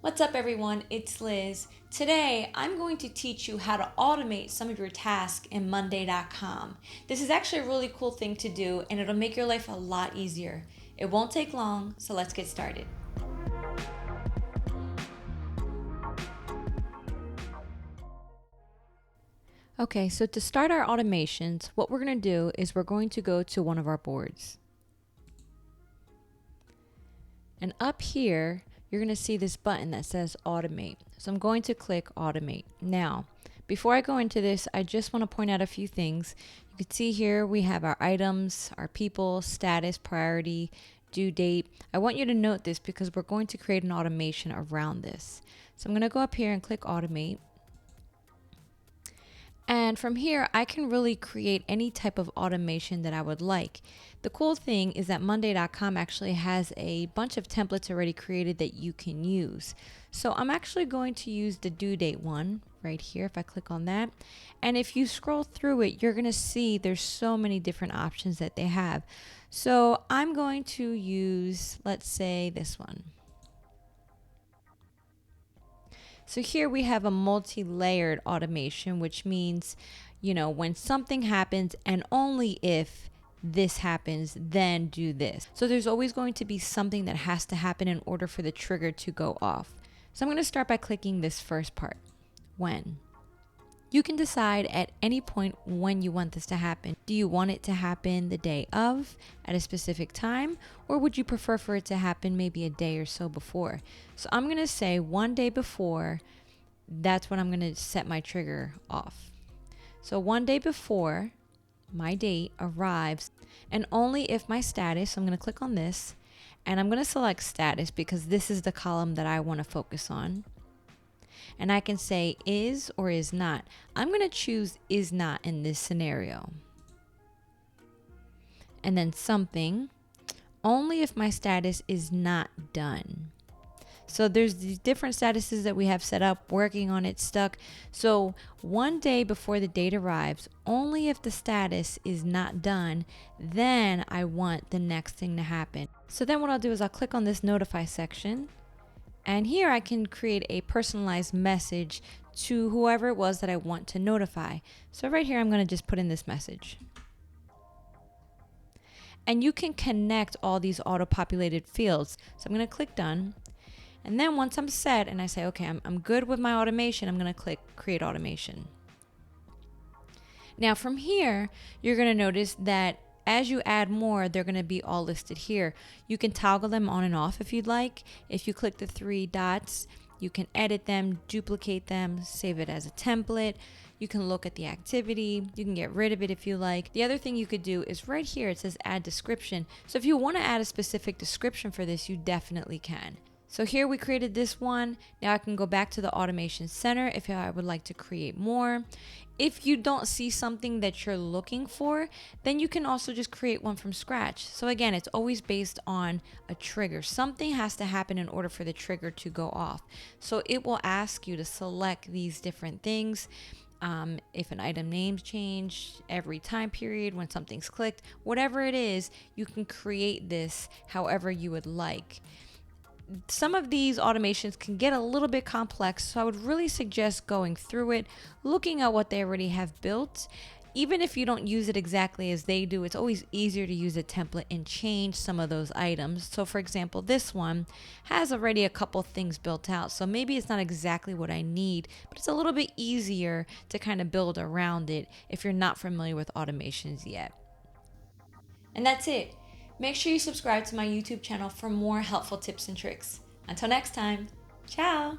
What's up everyone, it's Liz. Today I'm going to teach you how to automate some of your tasks in Monday.com. This is actually a really cool thing to do and it'll make your life a lot easier. It won't take long, so let's get started. Okay, so to start our automations, what we're going to do is we're going to go to one of our boards. And up here, you're going to see this button that says automate. So I'm going to click automate. Now, before I go into this, I just want to point out a few things. You can see here we have our items, our people, status, priority, due date. I want you to note this because we're going to create an automation around this. So I'm going to go up here and click automate. And from here, I can really create any type of automation that I would like. The cool thing is that Monday.com actually has a bunch of templates already created that you can use. So I'm actually going to use the due date one right here if I click on that. And if you scroll through it, you're going to see there's so many different options that they have. So I'm going to use, let's say, this one. So here we have a multi-layered automation, which means, when something happens and only if this happens, then do this. So there's always going to be something that has to happen in order for the trigger to go off. So I'm going to start by clicking this first part, when. You can decide at any point when you want this to happen. Do you want it to happen the day of, at a specific time, or would you prefer for it to happen maybe a day or so before? So I'm going to say one day before, that's when I'm going to set my trigger off. So one day before my date arrives, and only if my status, so I'm going to click on this, and I'm going to select status because this is the column that I want to focus on. And I can say is or is not. I'm going to choose is not in this scenario. And then something, only if my status is not done. So there's these different statuses that we have set up, working on it, stuck. So one day before the date arrives, only if the status is not done, then I want the next thing to happen. So then what I'll do is I'll click on this notify section. And here I can create a personalized message to whoever it was that I want to notify. So right here, I'm going to just put in this message. And you can connect all these auto-populated fields. So I'm going to click done. And then once I'm set and I say, okay, I'm good with my automation, I'm going to click create automation. Now from here, you're going to notice that as you add more, they're going to be all listed here. You can toggle them on and off if you'd like. If you click the three dots, you can edit them, duplicate them, save it as a template. You can look at the activity. You can get rid of it if you like. The other thing you could do is right here, it says add description. So if you want to add a specific description for this, you definitely can. So here we created this one. Now I can go back to the automation center if I would like to create more. If you don't see something that you're looking for, then you can also just create one from scratch. So again, it's always based on a trigger. Something has to happen in order for the trigger to go off. So it will ask you to select these different things. If an item names change every time period, when something's clicked, whatever it is, you can create this however you would like. Some of these automations can get a little bit complex, so I would really suggest going through it, looking at what they already have built. Even if you don't use it exactly as they do, it's always easier to use a template and change some of those items. So for example, this one has already a couple things built out, so maybe it's not exactly what I need, but it's a little bit easier to kind of build around it if you're not familiar with automations yet. And that's it. Make sure you subscribe to my YouTube channel for more helpful tips and tricks. Until next time, ciao!